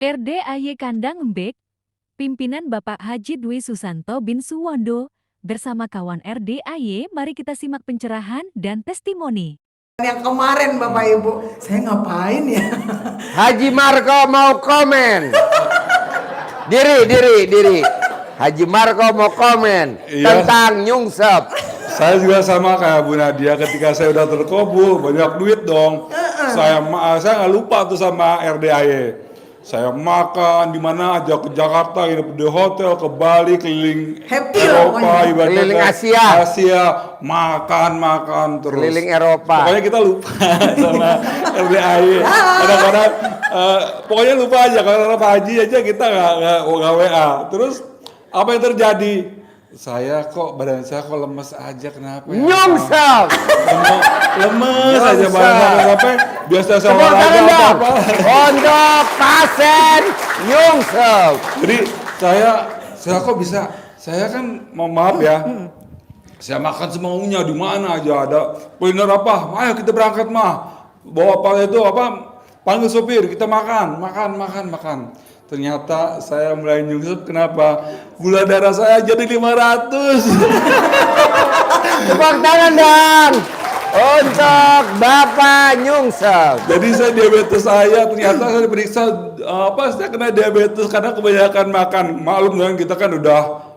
RDAY Kandang Embek, pimpinan Bapak Haji Dwi Susanto bin Suwondo, bersama kawan RDAY, mari kita simak pencerahan dan testimoni. Yang kemarin Bapak Ibu, saya ngapain ya? Haji Marco mau komen. Diri. Haji Marco mau komen tentang nyungsep. Saya juga sama kayak Bu Nadia, ketika saya udah terkabul banyak duit dong. Saya nggak lupa tuh sama RDAY. Saya makan di mana aja, ke Jakarta, nginep di hotel, ke Bali, keliling Happy Eropa, ibaratnya keliling ke Asia. makan terus. Keliling Eropa. Pokoknya kita lupa sama RDAY. Kadang-kadang pokoknya lupa aja, karena Pak Haji aja kita nggak WA. Terus apa yang terjadi? Badan saya kok lemes aja, kenapa ya? Nyungsep. Lemes aja badan sampai biasa saya Tepuk tangan olahraga dong apa. untuk pasien nyungsep. Jadi saya kok bisa, saya kan mau maaf ya, saya makan semaunya di mana aja, ada kuliner apa, ayo kita berangkat mah, bawa panggil sopir, kita makan. Ternyata saya mulai nyungsep, kenapa? Gula darah saya jadi 500. Tepuk tangan dong untuk Bapak nyungsep. Jadi saya diabetes, ternyata saya diperiksa saya kena diabetes karena kebanyakan makan. Maklum kan, kita kan udah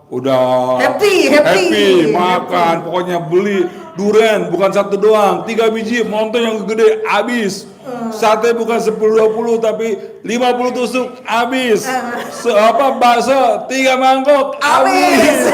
happy makan, pokoknya beli durian bukan satu doang, 3 biji, monton yang gede habis. Sate bukan 10-20 tapi 50 tusuk habis. Bakso 3 mangkok habis.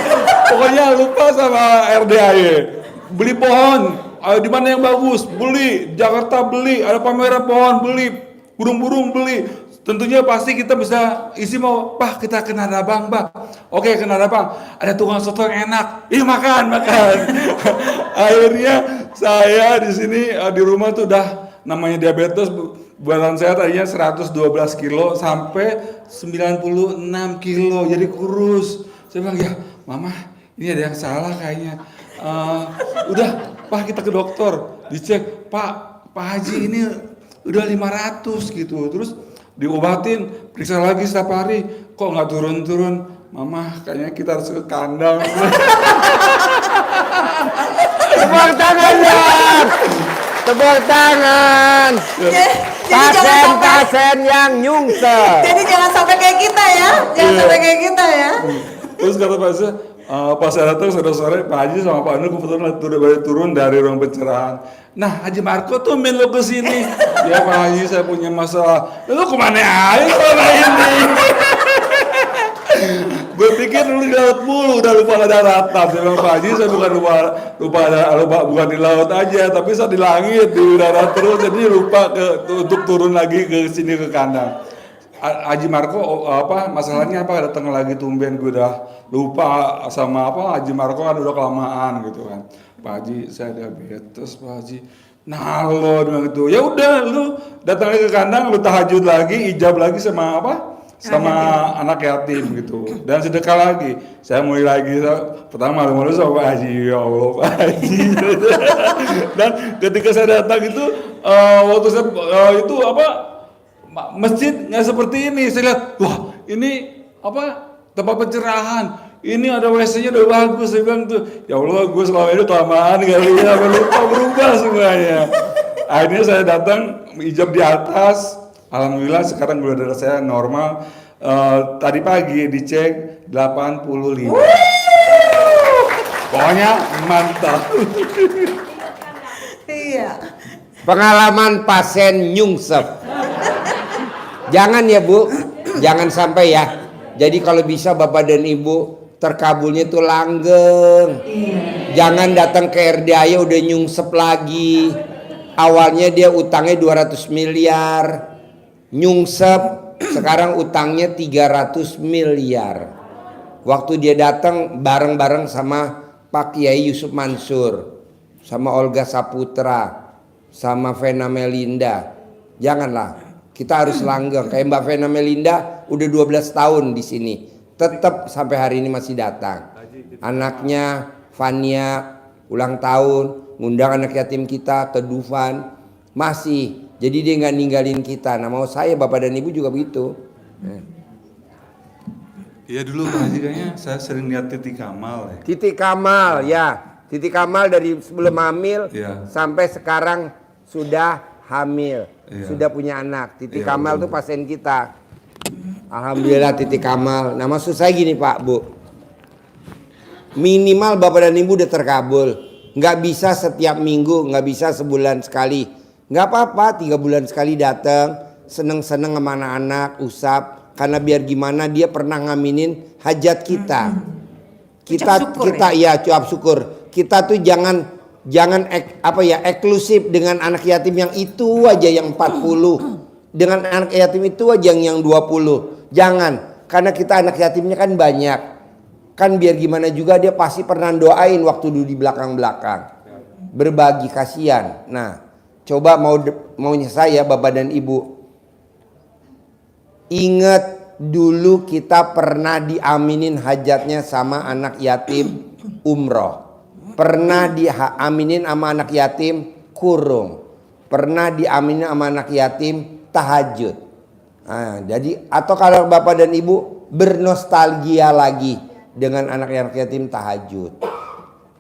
Pokoknya lupa sama RDAY. Beli pohon, di mana yang bagus beli, Jakarta beli, ada pameran pohon beli, burung-burung beli. Tentunya pasti kita bisa isi mau, Pak kita ke Tanah Abang, Pak. Oke, ke Tanah Abang, ada tukang soto yang enak. Makan. Akhirnya saya di sini di rumah tuh udah namanya diabetes, badan saya tadinya 112 kilo sampai 96 kilo, jadi kurus. Saya bilang, ya Mama, ini ada yang salah kayaknya. Udah, Pak kita ke dokter, dicek, Pak Haji ini udah 500 gitu. Terus diobatin, periksa lagi setiap hari, kok nggak turun-turun. Mama, kayaknya kita harus ke kandang. Tepuk tangan dong. Tepuk tangan. Pasien yang nyungsep. Jadi jangan sampai kayak kita ya, Terus kata Pak Haji, pas saya datang sore-sore, Pak Haji sama Pak Anu kebetulan udah turun dari ruang pencerahan. Nah, Haji Marco tuh main lo ke sini. Ya Pak Haji, saya punya masalah. Lu kemana aja selama ini? Gue pikir lu di laut mulu, udah lupa ada daratan. Saya bilang, Pak Haji, saya bukan bukan di laut aja, tapi saya di langit, di udara terus. Jadi lupa untuk turun lagi ke sini ke kandang. Haji Marco masalahnya apa, datang lagi tumben, gue udah lupa sama Haji Marco kan udah kelamaan gitu kan. Pak Haji, saya diabetes Pak Haji. Nah lo bilang gitu, ya udah lu datang lagi ke kandang, lu tahajud lagi, ijab lagi sama anak yatim gitu, dan sedekah lagi. Saya mulai lagi, pertama malu-malu sama Pak Haji, ya Allah Pak Haji. Dan ketika saya datang itu waktu saya masjid nggak seperti ini. Saya lihat, wah ini tempat pencerahan, ini ada WC-nya udah bagus. Saya bilang tuh, ya Allah, gue selama ini kelamaan kali ya, lupa berubah semuanya. Akhirnya saya datang, ijab di atas. Alhamdulillah sekarang gula darah saya normal. Tadi pagi dicek 85. Pokoknya mantap. Iya. Pengalaman pasien nyungsep. Jangan ya Bu, jangan sampai ya. Jadi kalau bisa Bapak dan Ibu terkabulnya tuh langgeng. Jangan datang ke RDAY udah nyungsep lagi. Awalnya dia utangnya 200 miliar. Nyungsep sekarang utangnya 300 miliar. Waktu dia datang bareng-bareng sama Pak Kiai Yusuf Mansur, sama Olga Saputra, sama Vena Melinda. Janganlah. Kita harus langgeng. Kayak Mbak Vena Melinda udah 12 tahun di sini. Tetap sampai hari ini masih datang. Anaknya Fania ulang tahun, ngundang anak yatim kita ke Dufan. Masih. Jadi dia nggak ninggalin kita. Nah mau saya Bapak dan Ibu juga begitu. Iya dulu Pak Haji kayaknya saya sering lihat Titi Kamal ya. Titi Kamal ya, Titi Kamal dari sebelum hamil Iya. sampai sekarang sudah hamil, Iya. sudah punya anak. Titi Iya, Kamal betul. tuh pasien kita. Alhamdulillah Titi Kamal. Nah maksud saya gini Pak Bu, minimal Bapak dan Ibu udah terkabul. Nggak bisa setiap minggu, nggak bisa sebulan sekali. Nggak apa-apa, 3 bulan sekali datang, seneng-seneng sama anak-anak, usap. Karena biar gimana dia pernah ngaminin hajat kita. Kita ya cuap syukur. Kita tuh jangan eksklusif dengan anak yatim yang itu aja yang 40. Dengan anak yatim itu aja yang 20. Jangan, karena kita anak yatimnya kan banyak. Kan biar gimana juga dia pasti pernah doain waktu dulu di belakang-belakang. Berbagi kasihan. Nah, coba maunya saya Bapak dan Ibu, ingat dulu kita pernah diaminin hajatnya sama anak yatim umroh. Pernah diaminin sama anak yatim kurung. Pernah diaminin sama anak yatim tahajud. Nah, jadi atau kalau Bapak dan Ibu bernostalgia lagi dengan anak yatim tahajud.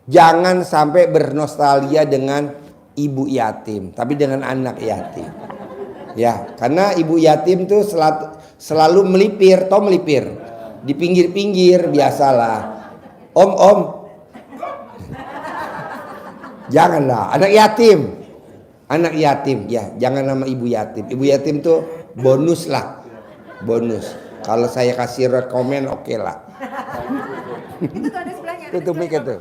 Jangan sampai bernostalgia dengan ibu yatim, tapi dengan anak yatim. Ya, karena ibu yatim tuh selalu melipir, melipir di pinggir-pinggir biasalah. Om, janganlah anak yatim ya, jangan nama ibu yatim. Ibu yatim tuh bonus lah, bonus. Kalau saya kasih rekomen oke lah. Itu tuh ada sebelahnya. Tutup mic itu.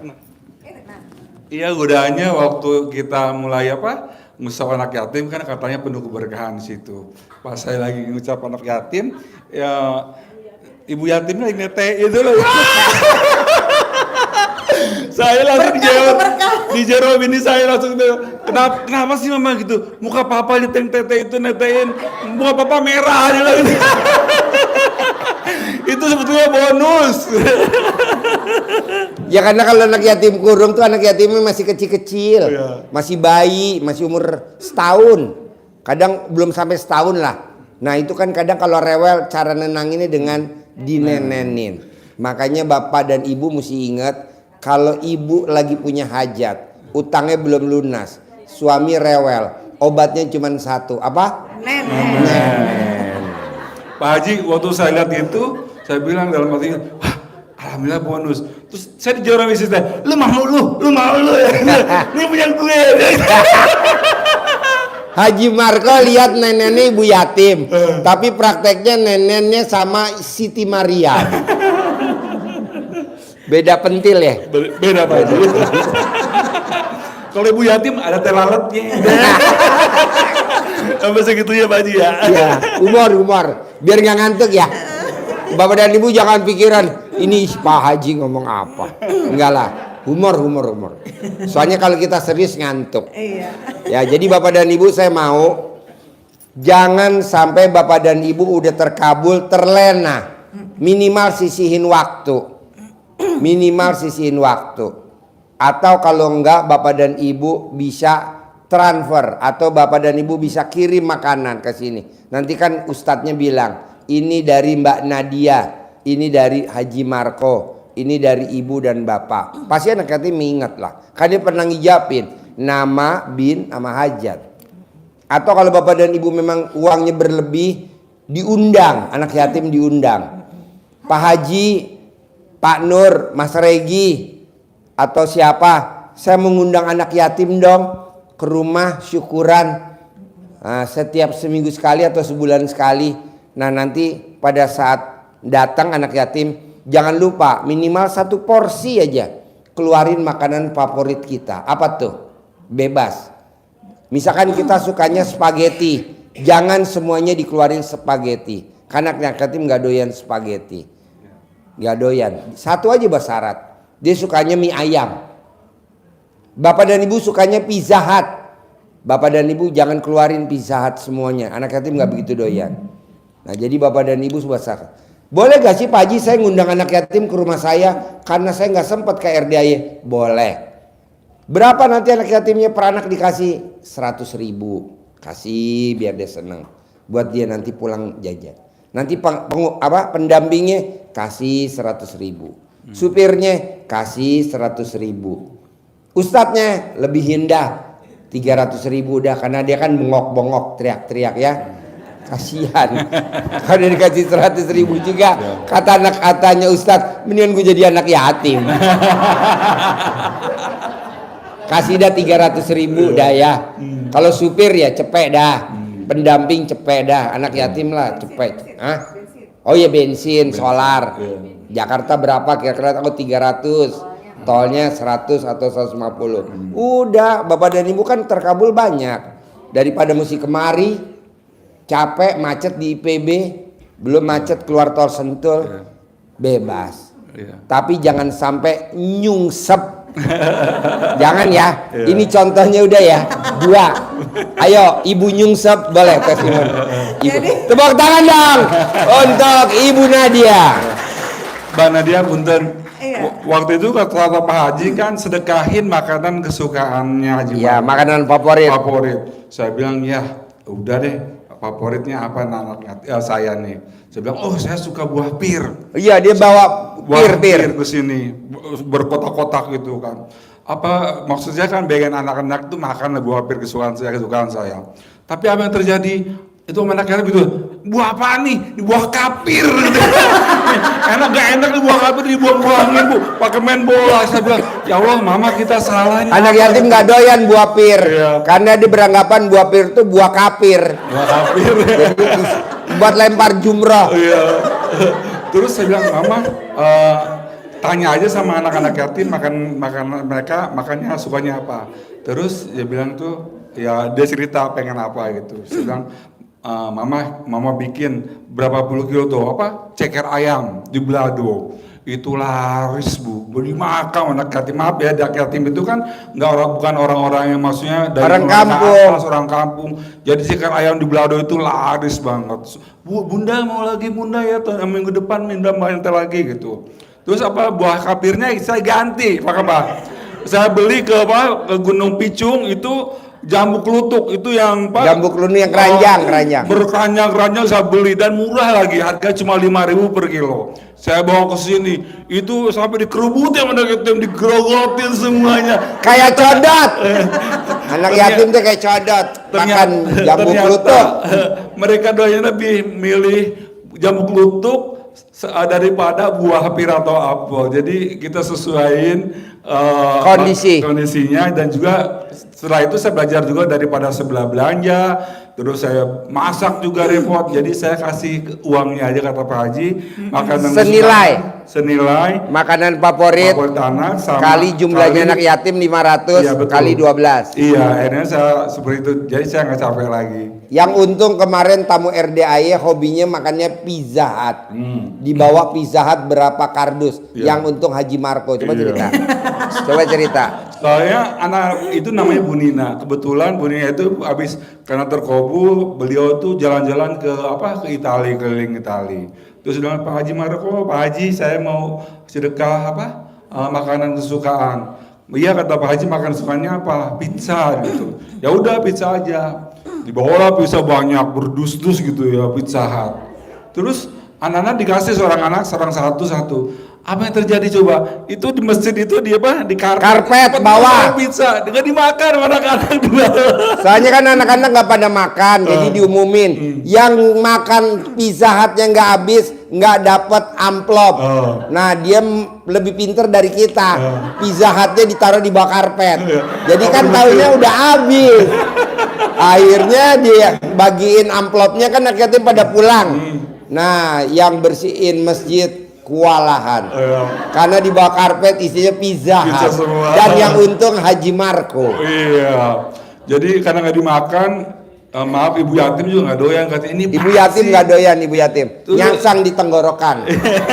Iya godaannya waktu kita mulai ngucap anak yatim kan katanya penuh keberkahan di situ. Pas saya lagi ngucap anak yatim, ya ibu yatimnya lagi nete itu loh. Saya langsung dijawab ini saya langsung kenapa sih mama gitu? Muka papa nyeting tete itu netein, muka papa merah aja lagi. Itu sebetulnya bonus. Ya karena kalau anak yatim kurung tuh anak yatimnya masih kecil-kecil, masih bayi, masih umur setahun, kadang belum sampai setahun lah. Nah itu kan kadang kalau rewel cara nenanginnya dengan dinenenin. Makanya bapak dan ibu mesti ingat kalau ibu lagi punya hajat, utangnya belum lunas, suami rewel, obatnya cuma satu, apa? Nenen. Pak Haji waktu saya lihat itu, saya bilang dalam hati, wah alhamdulillah bonus. Terus saya dijawab sama istri saya, lu mau ya, ini punya gue. Haji Marco lihat neneknya ibu yatim, tapi prakteknya neneknya sama Siti Maria. Beda pentil ya? Beda Pak Haji. Kalau ibu yatim ada telaletnya. Sampai segitunya Pak Haji ya. Ya, humor, biar nggak ngantuk ya. Bapak dan Ibu jangan pikiran ini Pak Haji ngomong apa. Enggak lah, humor. Soalnya kalau kita serius ngantuk. Iya. Ya, jadi Bapak dan Ibu saya mau jangan sampai Bapak dan Ibu udah terkabul terlena. Minimal sisihin waktu. Atau kalau enggak Bapak dan Ibu bisa transfer atau Bapak dan Ibu bisa kirim makanan ke sini. Nanti kan ustadznya bilang ini dari Mbak Nadia, ini dari Haji Marco, ini dari ibu dan bapak. Pasti anak yatim ingat lah. Kan dia pernah ngijapin nama, bin, sama hajat. Atau kalau bapak dan ibu memang uangnya berlebih, diundang, anak yatim diundang. Pak Haji, Pak Nur, Mas Regi, atau siapa, saya mengundang anak yatim dong ke rumah syukuran. Nah, setiap seminggu sekali atau sebulan sekali. Nah nanti pada saat datang anak yatim jangan lupa minimal 1 porsi aja keluarin makanan favorit kita. Apa tuh? Bebas. Misalkan kita sukanya spaghetti, jangan semuanya dikeluarin spaghetti. Karena anak yatim gak doyan spaghetti, gak doyan. Satu aja bersyarat, dia sukanya mie ayam. Bapak dan ibu sukanya Pizza Hut. Bapak dan ibu jangan keluarin Pizza Hut semuanya. Anak yatim gak begitu doyan. Nah jadi bapak dan ibu subasar. Boleh gak sih Pak Haji saya ngundang anak yatim ke rumah saya karena saya gak sempat ke RDAY? Boleh. Berapa nanti anak yatimnya per anak dikasih? 100.000. Kasih biar dia seneng. Buat dia nanti pulang jajan. Nanti pendampingnya kasih 100.000. Supirnya kasih 100.000. Ustadznya lebih indah 300.000 udah, karena dia kan bengok-bengok teriak-teriak ya. Kasihan. Kalau dikasih 100.000 juga, kata anak-katanya Ustadz, mendingan gue jadi anak yatim. Kasih dah 300.000 dah ya. Kalau supir ya cepet dah. Pendamping cepet dah. Anak yatim lah cepet. Hah? Oh ya bensin, solar. Jakarta berapa? Kira-kira aku 300. Tolnya 100 atau 150. Udah, Bapak dan Ibu kan terkabul banyak. Daripada mesti kemari capek macet di IPB, belum macet keluar tol Sentul, bebas. Tapi jangan sampai nyungsep. Jangan ya. Ini contohnya udah ya. 2. Ayo Ibu nyungsep boleh testimoni. Tepuk tangan dong untuk Ibu Nadia. Mbak Nadia punten. Waktu itu kata Pak Haji kan sedekahin makanan kesukaannya Haji. Ya, makanan favorit. Saya bilang ya udah deh. Favoritnya apa anaknya saya nih. Saya bilang, oh saya suka buah pir. Iya, dia bawa pir ke sini berkotak-kotak gitu kan. Apa maksudnya kan bagian anak-anak itu makan buah pir kesukaan saya. Tapi apa yang terjadi? Itu anak-anak gitu, buah apa nih? Buah kapir gitu. Enak gak enak nih buah kapir dibuang-buangin Bu, pakai main bola. Saya bilang, ya Allah mama kita salah nih. Anak yatim gak doyan buah pir, karena dia beranggapan buah pir itu buah kapir. Jadi buat lempar jumroh. Terus saya bilang, mama tanya aja sama anak-anak yatim makan mereka makannya sukanya apa. Terus dia bilang tuh, ya dia cerita pengen apa gitu. Saya bilang, mama bikin berapa puluh kilo tuh ceker ayam di Belado. Itu laris Bu, beli makan anak yatim. Maaf ya, anak yatim itu kan bukan orang-orang yang maksudnya dari orang kampung. Jadi ceker ayam di Belado itu laris banget. Bunda mau lagi bunda ya, minggu depan minta minta lagi gitu. Terus buah kapirnya saya ganti, Pak. Saya beli ke Gunung Picung itu jambu klutuk itu yang jambu klutuk yang keranjang berkeranjang saya beli dan murah lagi, harga cuma 5.000 per kilo. Saya bawa ke sini itu sampai dikerubutin sama anak yatim, digerogotin semuanya kayak codot. Anak yatim tuh kayak codot makan jambu klutuk. Mereka doanya lebih milih jambu klutuk daripada buah pir atau apel. Jadi kita sesuaiin kondisinya, dan juga setelah itu saya belajar juga daripada sebelah belanja, terus saya masak juga repot. Jadi saya kasih uangnya aja kata Pak Haji, makanan senilai makanan favorit anak sama kali jumlahnya anak yatim 500 kali 12. Iya, akhirnya saya seperti itu. Jadi saya nggak capek lagi. Yang untung kemarin tamu RDAY hobinya makannya Pizza Hut. Dibawa Pizza Hut berapa kardus. Yang untung Haji Marco. Coba cerita. Soalnya anak itu namanya Bu Nina. Kebetulan Bu Nina itu habis karena terkabul, beliau tuh jalan-jalan ke Itali, keliling Itali. Terus dengan Pak Haji Marco, Pak Haji saya mau sedekah makanan kesukaan. Iya kata Pak Haji, makan sukanya apa? Pizza gitu. Ya udah pizza aja. Dibawalah pizza banyak, berdus-dus gitu ya, Pizza Hut. Terus anak-anak dikasih seorang satu-satu. Apa yang terjadi coba? Itu di masjid itu dia di karpet bawah pizza, dengan dimakan anak-anak dua. Soalnya kan anak-anak nggak pada makan, jadi diumumin. Yang makan Pizza Hutnya nggak habis, nggak dapat amplop. Nah dia lebih pinter dari kita. Pizza Hutnya ditaruh di bawah karpet. Jadi kan tahunya udah habis. Akhirnya dia bagiin amplopnya kan akhirnya pada pulang. Nah yang bersihin masjid kewalahan karena di bawah karpet isinya pizza dan yang untung Haji Marco. Iya, jadi karena nggak dimakan, maaf ibu yatim juga nggak doyan, katanya ini ibu yatim nggak doyan, ibu yatim nyangsang di tenggorokan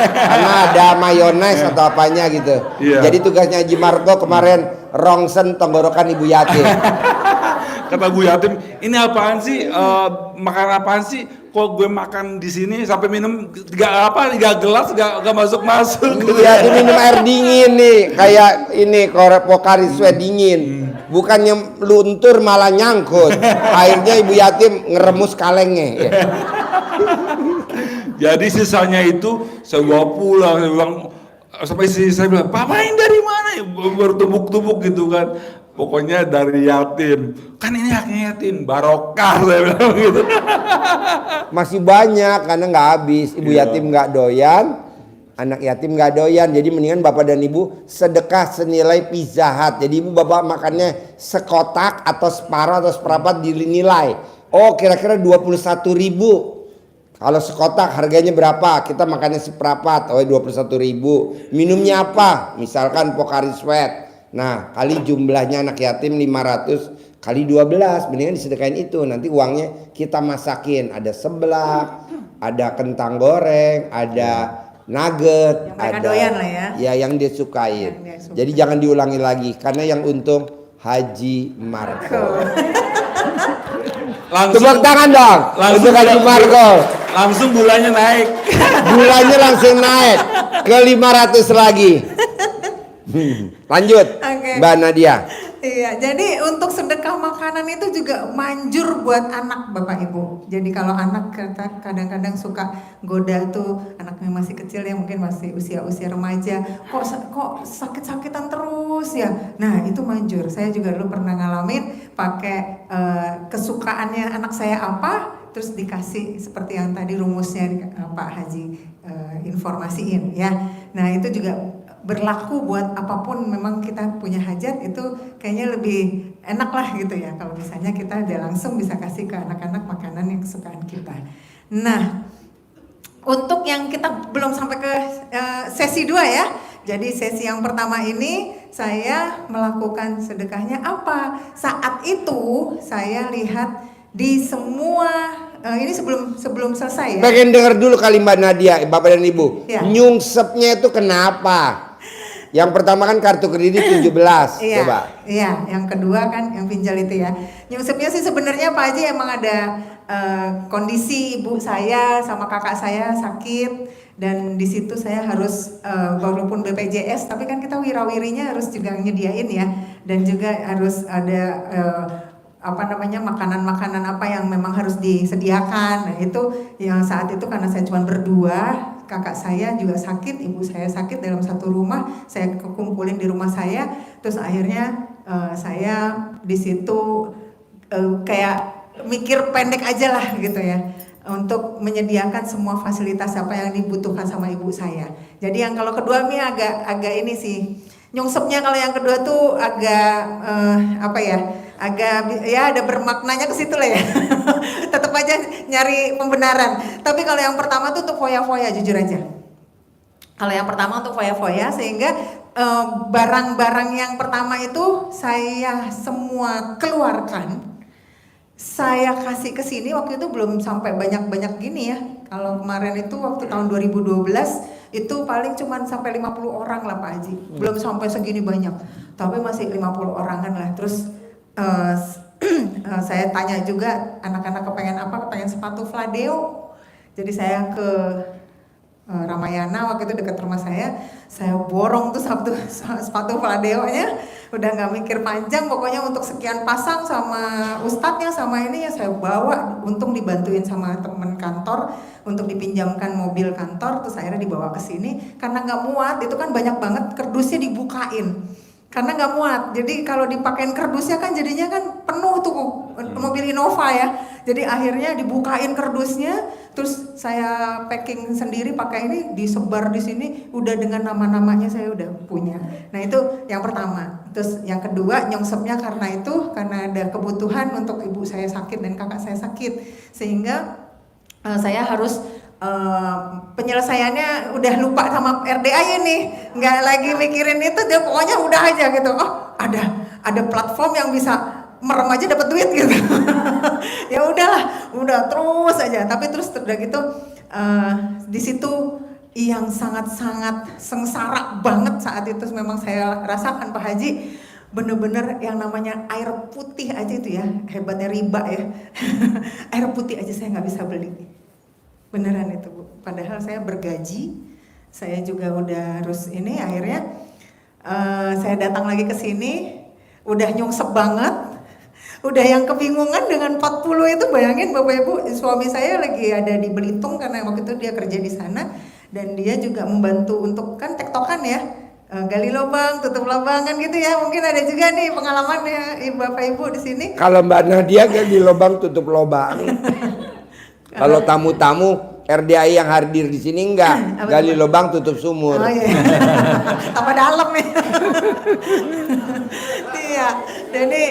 karena ada mayones atau apanya gitu. Jadi tugasnya Haji Marco kemarin rongsen tenggorokan ibu yatim. Kata Bu Yatim, ini apaan sih? Makan apaan sih? Kok gue makan di sini sampai minum 3 gelas gak masuk. Iya, dia minum air dingin nih, kayak ini Pocari Sweat dingin. Bukannya luntur malah nyangkut. Akhirnya ibu yatim ngeremus kalengnya. Jadi sisanya itu saya bawa pulang, saya bilang, sampai istri saya bilang, Pak main dari mana ya? Bertumbuk-tumbuk gitu kan. Pokoknya dari yatim. Kan ini haknya yatim, barokah saya bilang gitu. Masih banyak karena nggak habis. Ibu Iya. yatim nggak doyan, anak yatim nggak doyan. Jadi mendingan bapak dan ibu sedekah senilai Pizza Hut. Jadi ibu bapak makannya sekotak atau separuh atau seperempat dinilai. Oh kira-kira 21.000. Kalau sekotak harganya berapa? Kita makannya seperempat, oh 21.000. Minumnya apa? Misalkan Pocari Sweat. Nah kali jumlahnya anak yatim 500 kali 12, mendingan disedekain itu. Nanti uangnya kita masakin. Ada seblak, ada kentang goreng, ada nugget, Yang mereka ada doyan lah ya. Ya yang dia sukain. Yang dia suka. Jadi jangan diulangi lagi karena yang untung Haji Marco. Tepuk tangan dong untuk Haji Marco. Langsung bulannya naik. Bulannya langsung naik ke 500 lagi. Lanjut, Oke. Mbak Nadia. Iya, jadi untuk sedekah makanan itu juga manjur buat anak Bapak Ibu. Jadi kalau anak kadang-kadang suka goda tuh, anaknya masih kecil ya, mungkin masih usia-usia remaja, kok sakit-sakitan terus ya. Nah itu manjur. Saya juga dulu pernah ngalamin pakai kesukaannya anak saya apa, terus dikasih seperti yang tadi rumusnya Pak Haji informasiin ya. Nah itu juga berlaku buat apapun memang kita punya hajat, itu kayaknya lebih enak lah gitu ya kalau misalnya kita udah langsung bisa kasih ke anak-anak makanan yang kesukaan kita. Nah untuk yang kita belum sampai ke sesi 2 ya, jadi sesi yang pertama ini saya melakukan sedekahnya apa, saat itu saya lihat di semua ini sebelum selesai ya. Pengen denger dulu kali Mbak Nadia, Bapak dan Ibu. Ya. Nyungsepnya itu kenapa? Yang pertama kan kartu kredit 17, Iya, coba. iya. Yang kedua kan yang pinjal itu ya. Nyungsepnya sih sebenarnya Pak Haji emang ada kondisi ibu saya sama kakak saya sakit, dan di situ saya harus walaupun BPJS tapi kan kita wirawirinya harus juga nyediain ya, dan juga harus ada makanan-makanan apa yang memang harus disediakan. Nah itu yang saat itu karena saya cuma berdua, kakak saya juga sakit, ibu saya sakit dalam satu rumah, saya kumpulin di rumah saya, terus akhirnya saya di situ kayak mikir pendek aja lah gitu ya, untuk menyediakan semua fasilitas apa yang dibutuhkan sama ibu saya. Jadi yang kalau kedua ini agak ini sih, nyungsepnya kalau yang kedua tuh agak agak ya ada bermaknanya ke situ lah ya. Tetap aja nyari pembenaran. Tapi kalau yang pertama tuh untuk foya-foya, jujur aja. Kalau yang pertama untuk foya-foya, sehingga barang-barang yang pertama itu saya semua keluarkan. Saya kasih ke sini, waktu itu belum sampai banyak-banyak gini ya. Kalau kemarin itu waktu tahun 2012 itu paling cuman sampai 50 orang lah Pak Haji. Belum sampai segini banyak. Tapi masih 50 orangan lah. Terus saya tanya juga anak-anak kepengen apa, kepengen sepatu Fladeo. Jadi saya ke Ramayana waktu itu dekat rumah saya borong tuh sepatu Fladeo-nya, udah nggak mikir panjang, pokoknya untuk sekian pasang sama ustadznya sama ini ya saya bawa, untung dibantuin sama teman kantor untuk dipinjamkan mobil kantor, terus akhirnya dibawa ke sini karena nggak muat, itu kan banyak banget kardusnya dibukain. Karena nggak muat, jadi kalau dipakein kardusnya kan jadinya kan penuh tuh mobil Innova ya. Jadi akhirnya dibukain kardusnya, terus saya packing sendiri pakai ini, disebar di sini, udah dengan nama-namanya saya udah punya. Nah itu yang pertama. Terus yang kedua nyongsepnya karena ada kebutuhan untuk ibu saya sakit dan kakak saya sakit, sehingga saya harus penyelesaiannya udah lupa sama RDA nih, nggak lagi mikirin itu, dia pokoknya udah aja gitu. Oh ada platform yang bisa merem aja dapat duit gitu. Ya udahlah, udah terus aja. Tapi terus udah gitu di situ yang sangat-sangat sengsara banget saat itu memang saya rasakan Pak Haji, bener-bener yang namanya air putih aja itu ya, hebatnya riba ya. Air putih aja saya nggak bisa beli. Beneran itu Bu, padahal saya bergaji, saya juga udah harus ini, akhirnya saya datang lagi ke sini, udah nyungsep banget, Udah yang kebingungan dengan 40 itu, bayangin Bapak Ibu, suami saya lagi ada di Belitung karena waktu itu dia kerja di sana, dan dia juga membantu untuk kan tektokan ya, gali lubang, tutup lubang kan gitu ya. Mungkin ada juga nih pengalamannya Bapak Ibu di sini. Kalau Mbak Nadia gali lubang tutup lubang. Kalau tamu-tamu RDAI yang hadir di sini enggak, gali lubang tutup sumur. Oh iya. Tambah dalam ya. Iya. Jadi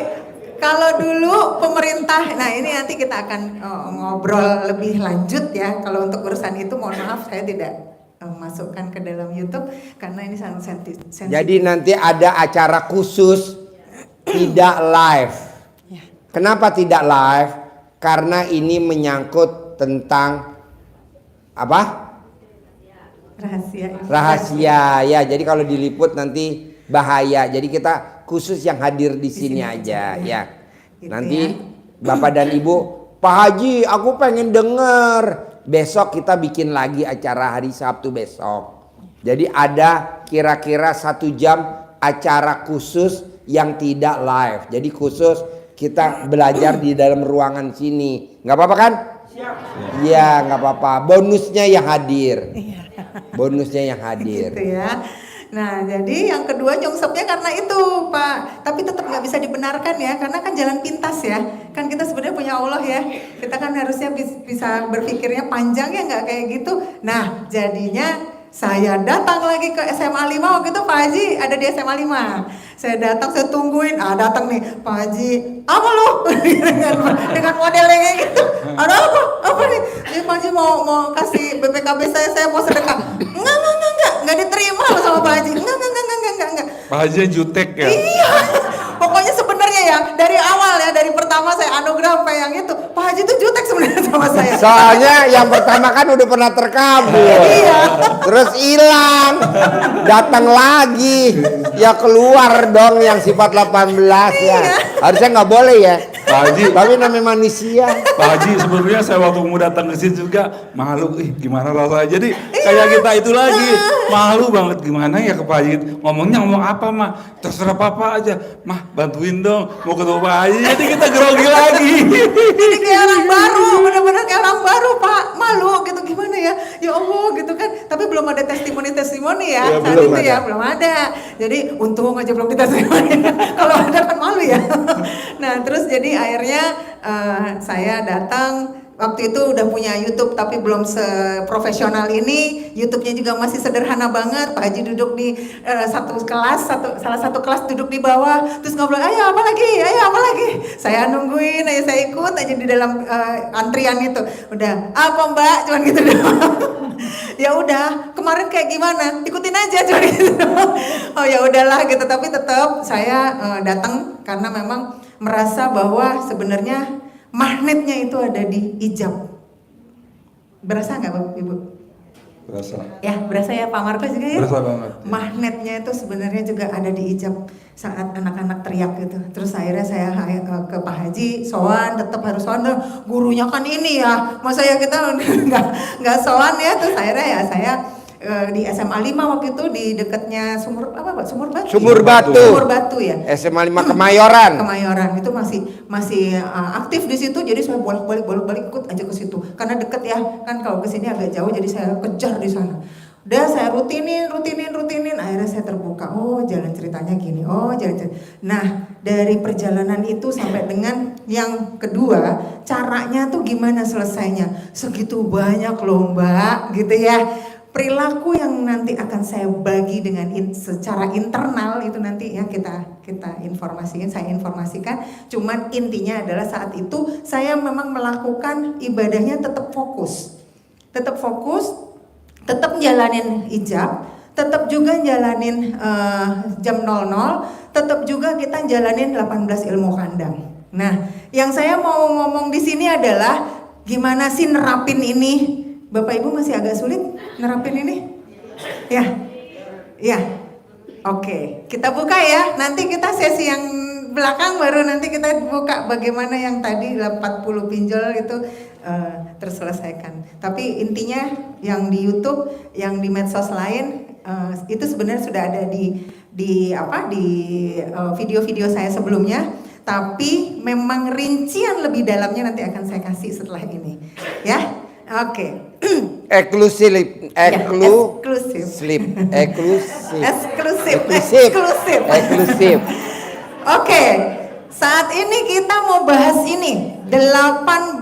kalau dulu pemerintah, nah ini nanti kita akan ngobrol lebih lanjut ya. Kalau untuk urusan itu mohon maaf saya tidak masukkan ke dalam YouTube karena ini sangat sensitif. Jadi nanti ada acara khusus tidak live. Kenapa tidak live? Karena ini menyangkut tentang apa? Rahasia ya. Jadi kalau diliput nanti bahaya. Jadi kita khusus yang hadir di sini aja ya. Gitu Nanti ya. Bapak dan Ibu, Pak Haji, aku pengen denger. Besok kita bikin lagi acara hari Sabtu besok. Jadi ada kira-kira 1 jam acara khusus yang tidak live. Jadi khusus kita belajar di dalam ruangan sini. Nggak apa-apa kan? Iya, nggak apa-apa. Bonusnya yang hadir. Bonusnya yang hadir. Gitu ya. Nah, jadi yang kedua nyungsepnya karena itu, Pak. Tapi tetap nggak bisa dibenarkan ya, karena kan jalan pintas ya. Kan kita sebenarnya punya Allah ya. Kita kan harusnya bisa berpikirnya panjang ya, nggak kayak gitu. Nah, jadinya saya datang lagi ke SMA 5 waktu itu Pak Haji ada di SMA 5. Saya datang, saya tungguin, datang nih Pak Haji, apa lu? dengan model yang kayak gitu. Ada apa? Apa nih? Ini Pak Haji mau kasih BPKB saya mau sedekah. Enggak diterima loh sama Pak Haji. Enggak. Pak Haji jutek ya. Iya. Pokoknya sebenarnya ya dari awal ya, dari pertama saya anugerah sampai yang itu, Pak Haji tuh jutek sebenarnya sama saya. Soalnya yang pertama kan udah pernah terkabul. Iya. Terus hilang. Datang lagi. Ya keluar dong yang sifat 18 ya. Harusnya nggak boleh ya. Pak Haji, Tapi namanya manusia. Pak Haji sebenarnya saya waktu mau datang ke sini juga malu, gimana rasanya. Jadi kayak kita itu lagi malu banget, gimana ya ke Pak Haji ngomong apa mah, terserah papa aja, mah bantuin dong mau ketemu Pak Haji. Jadi kita grogi lagi. Jadi kayak orang baru, benar-benar kayak orang baru Pak, malu gitu gimana ya, ya Allah gitu kan. Tapi belum ada testimoni ya, Ya, saat belum itu ada. ya belum ada. Jadi untung aja belum ditestimoni. Kalau ada kan malu ya. Nah terus jadi akhirnya saya datang. Waktu itu udah punya YouTube tapi belum seprofesional ini. YouTube-nya juga masih sederhana banget. Pak Haji duduk di salah satu kelas duduk di bawah. Terus ngobrol, ayo apa lagi? Saya nungguin, saya ikut aja di dalam antrian itu. Udah, apa Mbak? Cuman gitu doang. Ya udah, kemarin kayak gimana? Ikutin aja cuman gitu. Oh ya udahlah gitu. Tapi tetap saya datang karena memang merasa bahwa sebenarnya magnetnya itu ada di ijab. Berasa nggak Bapak Ibu? Berasa. Ya berasa ya Pak Marco juga ya? Berasa banget. Magnetnya itu sebenarnya juga ada di ijab saat anak-anak teriak gitu. Terus akhirnya saya ke Pak Haji, sowan, tetap harus sowan. Gurunya kan ini ya, masa ya kita nggak sowan ya. Terus akhirnya ya saya di SMA 5 waktu itu di dekatnya Sumur Batu ya. SMA 5 Kemayoran. Itu masih aktif di situ, jadi saya bolak-balik ikut aja ke situ karena deket ya kan. Kalau ke sini agak jauh jadi saya kejar di sana. Udah saya rutinin akhirnya saya terbuka, jalan ceritanya gini, nah dari perjalanan itu sampai dengan yang kedua, caranya tuh gimana selesainya, segitu banyak loh Mbak gitu ya. Perilaku yang nanti akan saya bagi dengan secara internal itu nanti ya kita saya informasikan. Cuman intinya adalah saat itu saya memang melakukan ibadahnya tetap fokus, tetap jalanin ijab, tetap juga jalanin jam 00, tetap juga kita jalanin 18 ilmu kandang. Nah, yang saya mau ngomong di sini adalah gimana sih nerapin ini. Bapak Ibu masih agak sulit nerapin ini? Ya. Oke, kita buka ya. Nanti kita sesi yang belakang baru nanti kita buka bagaimana yang tadi 40 pinjol itu terselesaikan. Tapi intinya yang di YouTube, yang di medsos lain itu sebenarnya sudah ada di video-video saya sebelumnya. Tapi memang rincian lebih dalamnya nanti akan saya kasih setelah ini. Ya, oke. Eksklusif, Eksklusif. eksklusif. Oke, saat ini kita mau bahas ini 18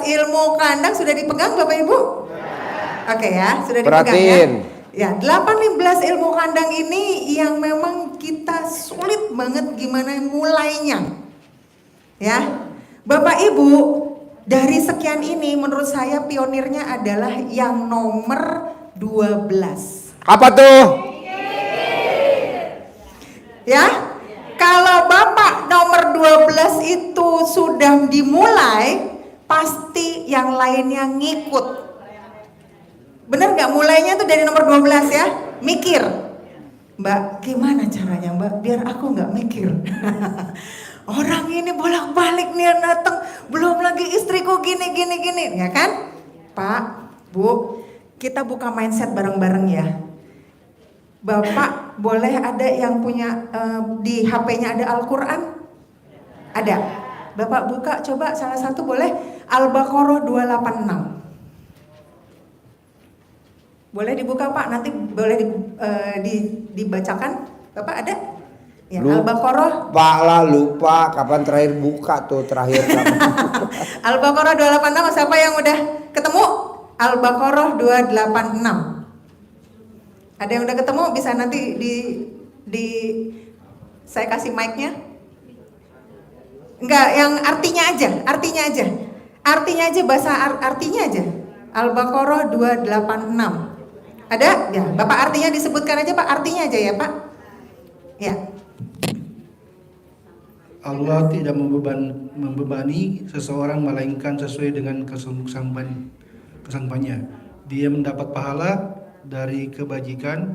ilmu kandang. Sudah dipegang Bapak Ibu? Oke ya, sudah dipegang Perhatiin. ya. Ya, 18 ilmu kandang ini yang memang kita sulit banget gimana mulainya. Ya, Bapak Ibu, dari sekian ini menurut saya pionirnya adalah yang nomor 12. Apa tuh? Ya, kalau Bapak nomor 12 itu sudah dimulai, pasti yang lainnya ngikut. Bener nggak, mulainya tuh dari nomor 12 ya? Mikir, Mbak, gimana caranya Mbak biar aku nggak mikir? Orang ini bolak-balik nih yang datang, belum lagi istriku gini, ya kan? Pak, Bu, kita buka mindset bareng-bareng ya. Bapak boleh ada yang punya di HP-nya ada Al-Quran? Ada. Bapak buka coba salah satu boleh, Al-Baqarah 286. Boleh dibuka Pak, nanti boleh dibacakan. Bapak ada? Ya, Al-Baqarah. Pak lah lupa kapan terakhir buka tuh terakhir. Al-Baqarah 286, siapa yang udah ketemu? Al-Baqarah 286. Ada yang udah ketemu, bisa nanti saya kasih mic-nya. Enggak, yang artinya aja. Artinya aja, bahasa artinya aja. Al-Baqarah 286. Ada? Ya, Bapak artinya disebutkan aja Pak, artinya aja ya Pak. Ya. Allah tidak membebani seseorang melainkan sesuai dengan kesanggupannya. Dia mendapat pahala dari kebajikan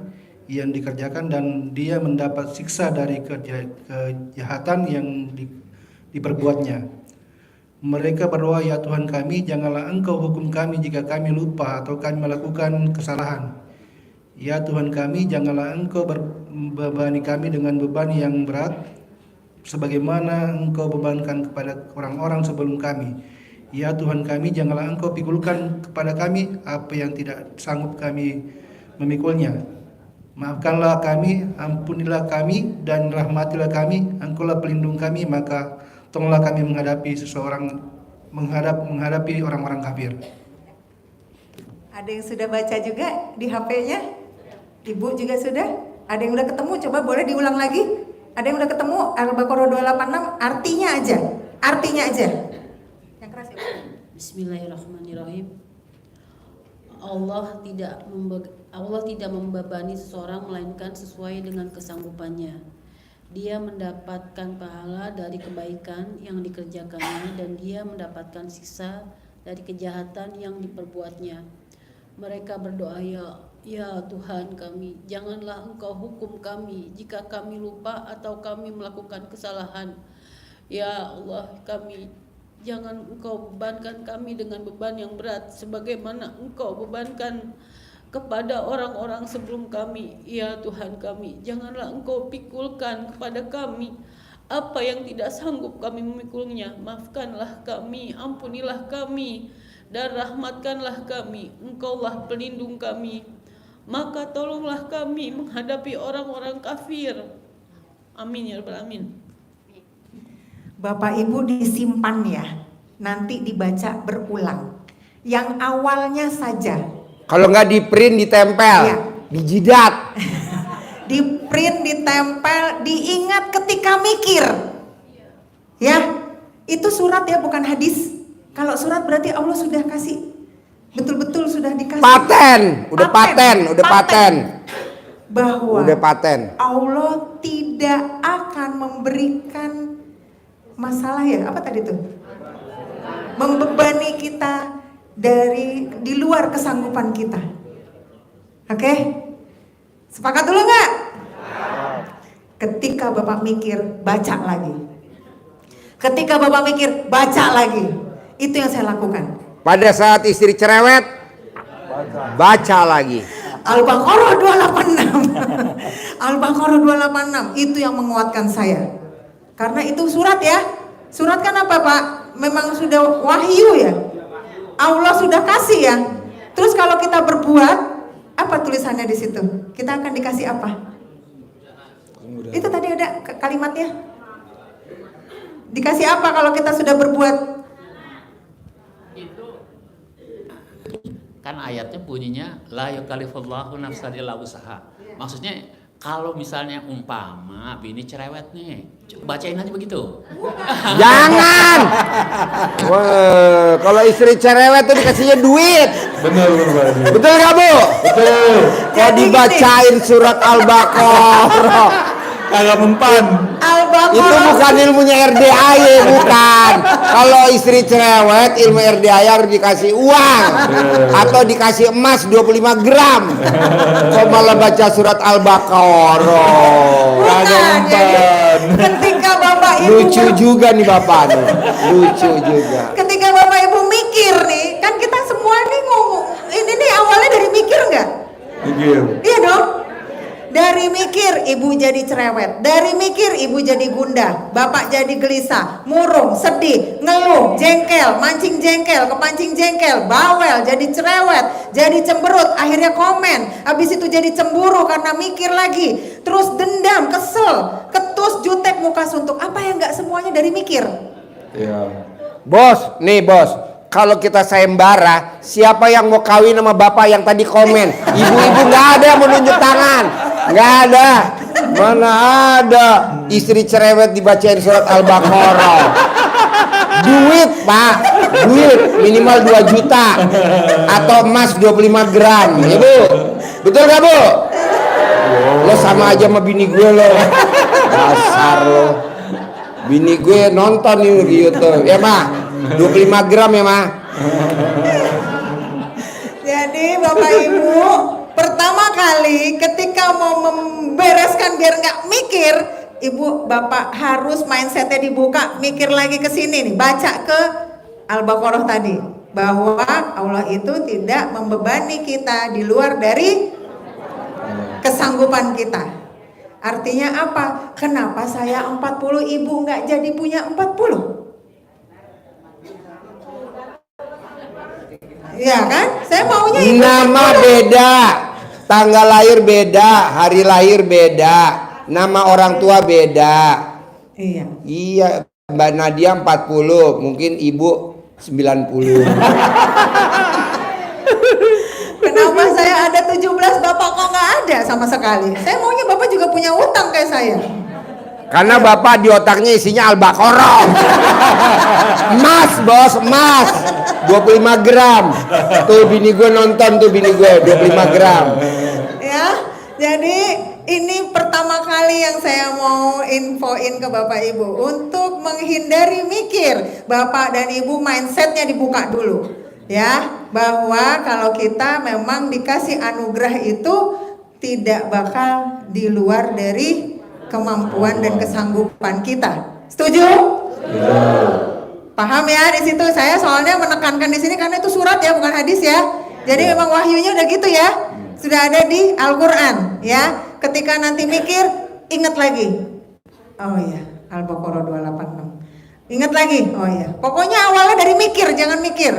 yang dikerjakan dan dia mendapat siksa dari kejahatan yang diperbuatnya. Mereka berdoa, ya Tuhan kami, janganlah Engkau hukum kami jika kami lupa atau kami melakukan kesalahan. Ya Tuhan kami, janganlah Engkau membebani kami dengan beban yang berat sebagaimana Engkau bebankan kepada orang-orang sebelum kami. Ya Tuhan kami, janganlah Engkau pikulkan kepada kami apa yang tidak sanggup kami memikulnya. Maafkanlah kami, ampunilah kami, dan rahmatilah kami. Engkaulah pelindung kami, maka tolonglah kami menghadapi orang-orang kafir. Ada yang sudah baca juga di HP-nya? Ibu juga sudah? Ada yang udah ketemu? Coba boleh diulang lagi? Ada yang udah ketemu Al-Baqarah 286? Artinya aja. Yang keras ya. Bismillahirrahmanirrahim. Allah tidak membebani seseorang melainkan sesuai dengan kesanggupannya. Dia mendapatkan pahala dari kebaikan yang dikerjakannya dan dia mendapatkan siksa dari kejahatan yang diperbuatnya. Mereka berdoa, ya Tuhan kami, janganlah Engkau hukum kami jika kami lupa atau kami melakukan kesalahan. Ya Allah kami, jangan Engkau bebankan kami dengan beban yang berat sebagaimana Engkau bebankan kepada orang-orang sebelum kami. Ya Tuhan kami, janganlah Engkau pikulkan kepada kami apa yang tidak sanggup kami memikulnya. Maafkanlah kami, ampunilah kami, dan rahmatkanlah kami. Engkaulah pelindung kami, maka tolonglah kami menghadapi orang-orang kafir. Amin ya rabbal alamin. Bapak Ibu disimpan ya, nanti dibaca berulang. Yang awalnya saja. Kalau nggak di print ditempel, Iya. dijidat. Di print, ditempel, diingat ketika mikir. Ya, itu surat ya, bukan hadis. Kalau surat berarti Allah sudah kasih, betul-betul sudah dikasih. Paten. Bahwa Udah paten. Allah tidak akan memberikan masalah ya, apa tadi tuh? Membebani kita di luar kesanggupan kita. Oke? Sepakat dulu nggak? Ketika Bapak mikir, baca lagi. Ketika Bapak mikir, baca lagi. Itu yang saya lakukan. Pada saat istri cerewet, baca lagi. Al-Baqarah 286. Al-Baqarah 286 itu yang menguatkan saya. Karena itu surat ya. Surat kan apa Pak? Memang sudah wahyu ya. Allah sudah kasih ya. Terus kalau kita berbuat, apa tulisannya di situ? Kita akan dikasih apa? Itu tadi ada kalimatnya. Dikasih apa kalau kita sudah berbuat? Kan ayatnya bunyinya la yukallifullahu nafsan illa usaha. Maksudnya kalau misalnya umpama bini cerewet nih, bacain aja begitu. Jangan. Wah, kalau istri cerewet tuh dikasihnya duit. Benar Pak Haji. Betul nggak Bu? Betul. Kok dibacain surat Al-Baqarah? Kagak mempan. Itu Al-Baqarah. bukan ilmunya RDAY, bukan. Kalau istri cerewet, ilmu RDAY harus dikasih uang atau dikasih emas 25 gram. Kok malah baca surat Al-Baqarah? Kagak Bukan, jadi mempan. ketika Bapak Ibu Lucu juga nih Bapak nih. Lucu juga. ketika Bapak Ibu mikir nih, kan kita semua nih ngomong, ini nih awalnya dari mikir nggak? Mikir. Iya dong. Dari mikir ibu jadi cerewet, dari mikir ibu jadi gundah, bapak jadi gelisah, murung, sedih, ngeluh, jengkel, mancing jengkel, kepancing jengkel, bawel, jadi cerewet, jadi cemberut, akhirnya komen, habis itu jadi cemburu karena mikir lagi, terus dendam, kesel, ketus, jutek, muka suntuk. Apa yang nggak semuanya dari mikir? Iya. Bos, nih bos. Kalau kita sayembara, siapa yang mau kawin sama bapak yang tadi komen? Ibu-ibu nggak ada yang mau nunjuk tangan, nggak ada. Mana ada istri cerewet dibacain surat Al-Baqarah? Duit Pak, duit minimal 2 juta atau emas 25 gram, ibu. Betul gak Bu? Lo sama aja sama bini gue lo, dasar lo. Bini gue nonton nih di YouTube, ya mah 25 gram ya mah. Jadi Bapak Ibu, pertama kali ketika mau membereskan biar nggak mikir, Ibu Bapak harus mindsetnya dibuka, mikir lagi ke sini nih, baca ke Al-Baqarah tadi, bahwa Allah itu tidak membebani kita di luar dari kesanggupan kita. Artinya apa? Kenapa saya 40 ibu nggak jadi punya 40? Ya kan? Saya maunya ibu Nama 40. beda, tanggal lahir beda, hari lahir beda, nama orang tua beda. Iya. Iya, Mbak Nadia 40, mungkin ibu 90. Kenapa saya ada 17, Bapak kok nggak ada sama sekali? Saya maunya Bapak juga punya utang kayak saya. Karena bapak di otaknya isinya Al-Baqarah. Emas bos, emas 25 gram. Tuh bini gue nonton tuh, bini gue 25 gram. Ya, jadi ini pertama kali yang saya mau infoin ke Bapak Ibu. Untuk menghindari mikir, Bapak dan Ibu mindsetnya dibuka dulu. Ya, bahwa kalau kita memang dikasih anugerah itu tidak bakal di luar dari kemampuan dan kesanggupan kita. Setuju? Paham ya di situ? Saya soalnya menekankan di sini karena itu surat ya, bukan hadis ya. Jadi memang wahyunya udah gitu ya. Sudah ada di Al-Qur'an ya. Ketika nanti mikir, ingat lagi. Oh iya, Al-Baqarah 286. Ingat lagi. Oh iya. Pokoknya awalnya dari mikir, jangan mikir.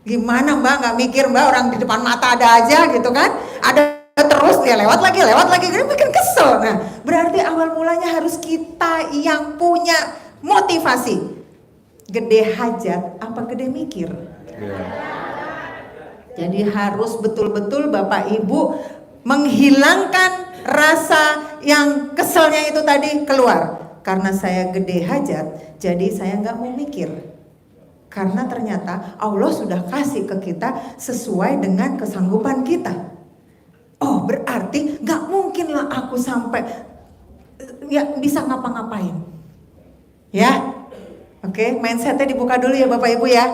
Gimana Mbak nggak mikir Mbak, orang di depan mata ada aja gitu kan? Ada terus dia lewat lagi, jadi bikin kesel. Nah, berarti awal mulanya harus kita yang punya motivasi. Gede hajat apa gede mikir? Jadi harus betul-betul Bapak Ibu menghilangkan rasa yang keselnya itu tadi keluar. Karena saya gede hajat, jadi saya nggak mau mikir. Karena ternyata Allah sudah kasih ke kita sesuai dengan kesanggupan kita. Oh berarti nggak mungkin lah aku sampai ya bisa ngapa-ngapain. Ya, oke, mindsetnya dibuka dulu ya Bapak Ibu ya.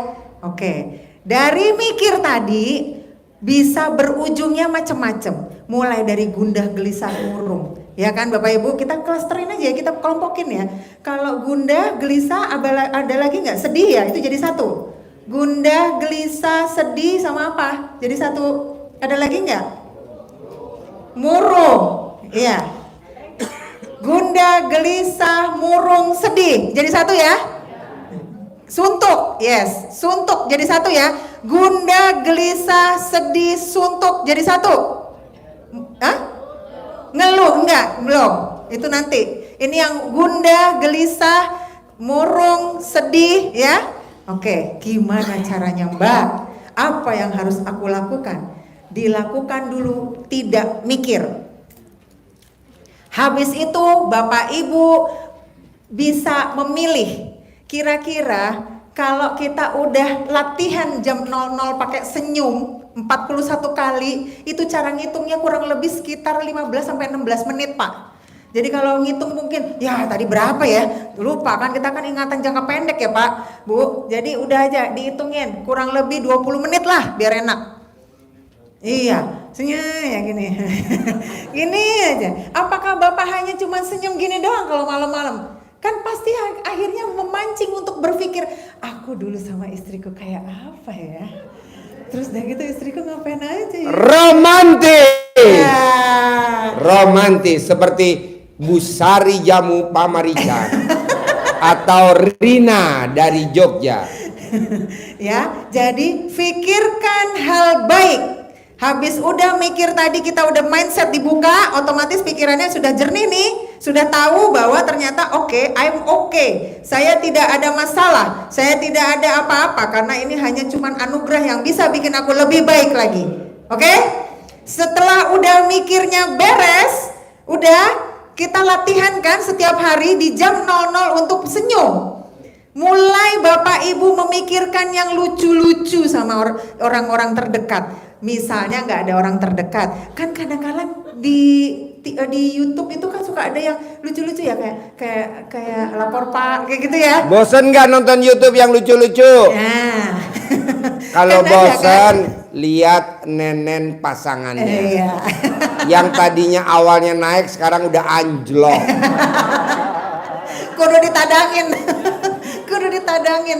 Oke, dari mikir tadi bisa berujungnya macam-macam. Mulai dari gundah, gelisah, murung. Ya kan Bapak Ibu, kita klasterin aja ya, kita kelompokin ya. Kalau gundah, gelisah, ada lagi nggak? Sedih ya, itu jadi satu. Gundah, gelisah, sedih sama apa? Jadi satu. Ada lagi nggak? Murung, iya. Gundah, gelisah, murung, sedih. Jadi satu ya. Suntuk, yes. Suntuk jadi satu ya. Gundah, gelisah, sedih, suntuk jadi satu. Hah? Ngeluh enggak? Belum. Itu nanti. Ini yang gundah, gelisah, murung, sedih ya. Oke, gimana caranya Mbak? Apa yang harus aku lakukan? Dilakukan dulu, tidak mikir. Habis itu Bapak Ibu bisa memilih. Kira-kira kalau kita udah latihan jam 00 pakai senyum 41 kali, itu cara ngitungnya kurang lebih sekitar 15-16 menit Pak. Jadi kalau ngitung mungkin, ya tadi berapa ya? Lupa kan, kita kan ingatan jangka pendek ya Pak, Bu. Jadi udah aja dihitungin, kurang lebih 20 menit lah biar enak. Iya, senyum ya gini. Gini aja. Apakah Bapak hanya cuma senyum gini doang kalau malam-malam? Kan pasti akhirnya memancing untuk berpikir, aku dulu sama istriku kayak apa ya? Terus udah gitu istriku ngapain aja ya? Romantis. Ya. Romantis seperti Bu Sari Jamu Pamarican atau Rina dari Jogja. Ya, jadi pikirkan hal baik. Habis udah mikir tadi, kita udah mindset dibuka, otomatis pikirannya sudah jernih nih, sudah tahu bahwa ternyata oke, I'm okay. Saya tidak ada masalah, saya tidak ada apa-apa karena ini hanya cuman anugerah yang bisa bikin aku lebih baik lagi. Oke? Setelah udah mikirnya beres, udah kita latihan kan setiap hari di jam 00 untuk senyum. Mulai Bapak Ibu memikirkan yang lucu-lucu sama orang-orang terdekat. Misalnya nggak ada orang terdekat, kan kadang-kadang di YouTube itu kan suka ada yang lucu-lucu ya, kayak lapor Pak kayak gitu ya. Bosen nggak nonton YouTube yang lucu-lucu? Nah. Kalau Kan ada, bosen, kan? lihat nenen pasangannya. Iya. Yang tadinya awalnya naik, sekarang udah anjlok. Kudu ditadangin. Kudu ditadangin.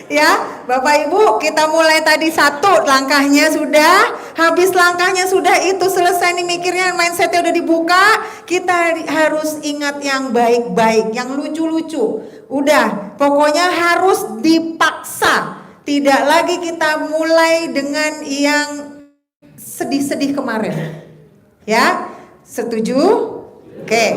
Ya, Bapak Ibu, kita mulai tadi satu langkahnya sudah, habis langkahnya sudah itu selesai nih mikirnya, mindsetnya udah dibuka, kita harus ingat yang baik-baik, yang lucu-lucu. Udah, pokoknya harus dipaksa. Tidak lagi kita mulai dengan yang sedih-sedih kemarin. Ya, setuju? Oke.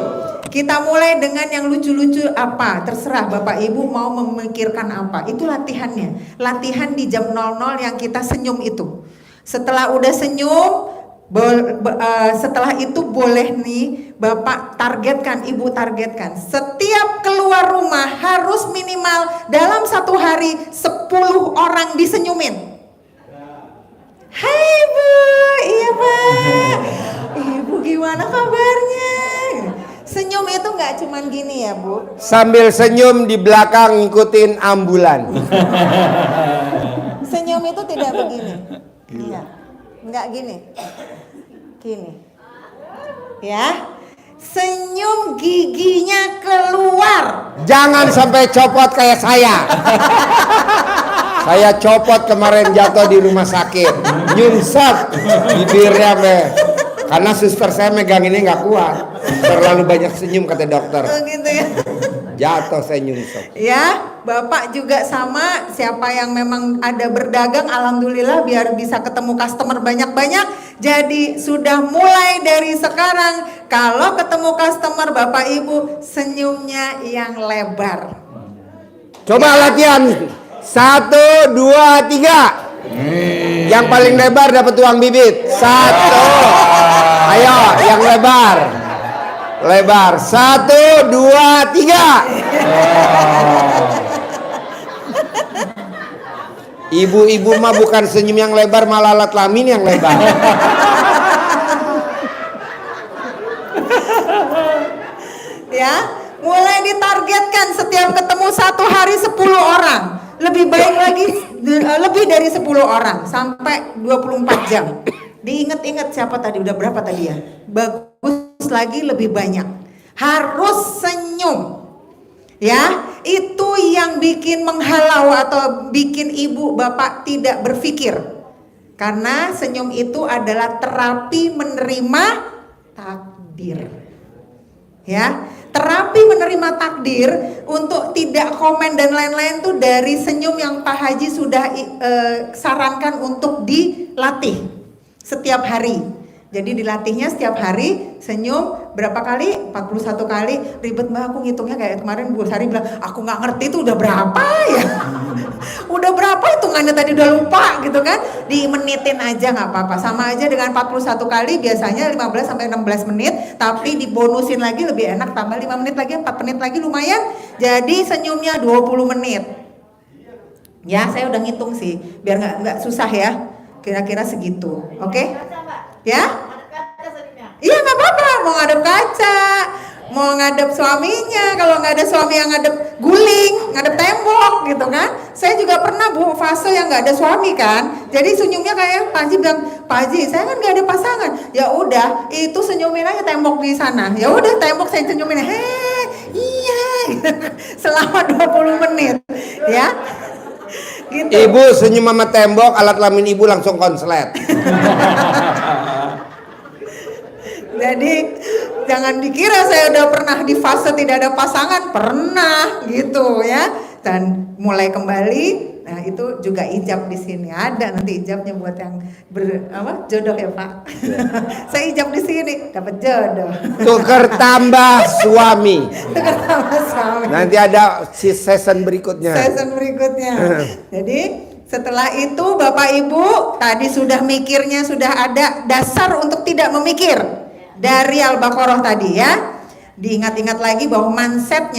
Kita mulai dengan yang lucu-lucu apa, terserah Bapak Ibu mau memikirkan apa. Itu latihannya. Latihan di jam 00 yang kita senyum itu. Setelah udah senyum, setelah itu boleh nih Bapak targetkan, Ibu targetkan. Setiap keluar rumah harus minimal dalam satu hari 10 orang disenyumin. Hai Bu, iya Pak. Ibu gimana kabarnya? Senyum itu nggak cuman gini ya Bu. Sambil senyum di belakang ngikutin ambulan. Senyum itu tidak begini. Iya. Nggak gini. Gini. Ya. Senyum giginya keluar. Jangan sampai copot kayak saya. Saya copot kemarin jatuh di rumah sakit. Nyungsep bibirnya karena suster saya megang ini nggak kuat. Terlalu banyak senyum kata dokter. Oh gitu ya. Jatuh saya nyungsep. Ya, Bapak juga sama, siapa yang memang ada berdagang, alhamdulillah biar bisa ketemu customer banyak-banyak. Jadi sudah mulai dari sekarang, kalau ketemu customer Bapak Ibu senyumnya yang lebar. Coba latihan. 1, 2, 3. Yang paling lebar dapat uang bibit. 1. Ayo, yang lebar. Lebar. 1, 2, 3. Ibu-ibu mah bukan senyum yang lebar, malah alat kelamin yang lebar. Ya, mulai ditargetkan setiap ketemu satu hari 10 orang. Lebih baik lagi lebih dari 10 orang sampai 24 jam. Diingat-ingat siapa tadi, udah berapa tadi ya? Bagus lagi lebih banyak. Harus senyum. Ya, itu yang bikin menghalau atau bikin ibu bapak tidak berpikir. Karena senyum itu adalah terapi menerima takdir. Ya, Terapi menerima takdir untuk tidak komen dan lain-lain tuh dari senyum yang Pak Haji sudah sarankan untuk dilatih setiap hari. Jadi dilatihnya setiap hari senyum berapa kali? 41 kali. Ribet Mbak, aku ngitungnya kayak kemarin Bu Sari bilang, aku nggak ngerti itu udah berapa ya. Udah berapa hitungannya tadi udah lupa gitu kan. Dimenitin aja nggak apa-apa. Sama aja dengan 41 kali biasanya 15 sampai 16 menit, tapi dibonusin lagi lebih enak, tambah 5 menit lagi, 4 menit lagi lumayan. Jadi senyumnya 20 menit. Ya, saya udah ngitung sih biar nggak susah ya. Kira-kira segitu. Oke? Ya? Iya nggak apa-apa, mau ngadep kaca, mau ngadep suaminya, kalau nggak ada suami yang ngadep guling, ngadep tembok gitu kan. Saya juga pernah Bu fase yang nggak ada suami kan, jadi senyumnya kayak Pak Haji bilang, Pak Haji saya kan nggak ada pasangan, ya udah itu senyumin aja tembok di sana, ya udah tembok saya senyumin, iya, selama 20 menit, ya. Gitu. Ibu senyum sama tembok, alat kelamin ibu langsung konslet. Jadi jangan dikira saya udah pernah di fase tidak ada pasangan, pernah gitu ya. Dan mulai kembali, nah itu juga ijab di sini ada nanti ijabnya buat yang jodoh ya Pak. Saya ijab di sini dapat jodoh. Tuker tambah suami. Tuker tambah suami. Nanti ada season berikutnya. Season berikutnya. Jadi setelah itu Bapak Ibu tadi sudah mikirnya, sudah ada dasar untuk tidak memikir. Dari Al-Baqarah tadi ya, diingat-ingat lagi bahwa mindset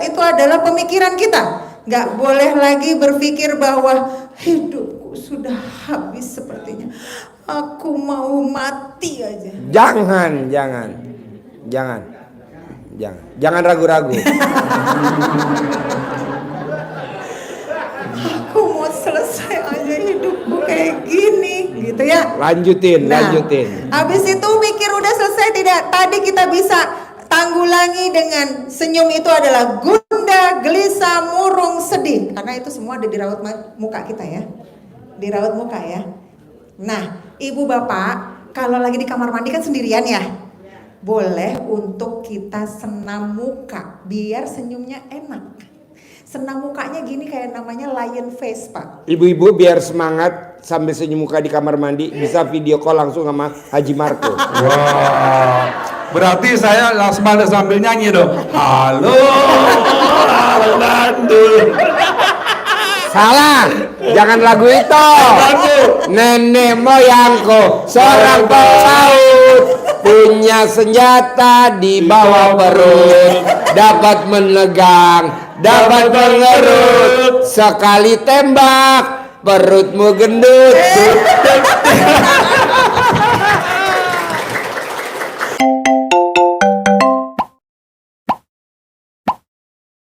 itu adalah pemikiran kita. Nggak boleh lagi berpikir bahwa hidupku sudah habis sepertinya, aku mau mati aja. Jangan ragu-ragu. Aku mau selesai aja hidupku kayak gini gitu ya. Lanjutin. Habis itu mikir udah selesai tidak, tadi kita bisa tanggulangi dengan senyum itu adalah gundah, gelisah, murung, sedih. Karena itu semua ada di raut muka kita ya. Di raut muka ya. Nah, ibu bapak kalau lagi di kamar mandi kan sendirian ya. Boleh untuk kita senam muka biar senyumnya enak. Senam mukanya gini kayak namanya lion face Pak. Ibu-ibu biar semangat sambil senyum muka di kamar mandi bisa video call langsung sama Haji Marco. Wah, berarti saya sambil nyanyi dong. Halo, Bandung. Salah, jangan lagu itu. Nenek moyangku seorang pelaut, punya senjata di bawah perut, dapat menegang, dapat mengerut, sekali tembak perutmu gendut.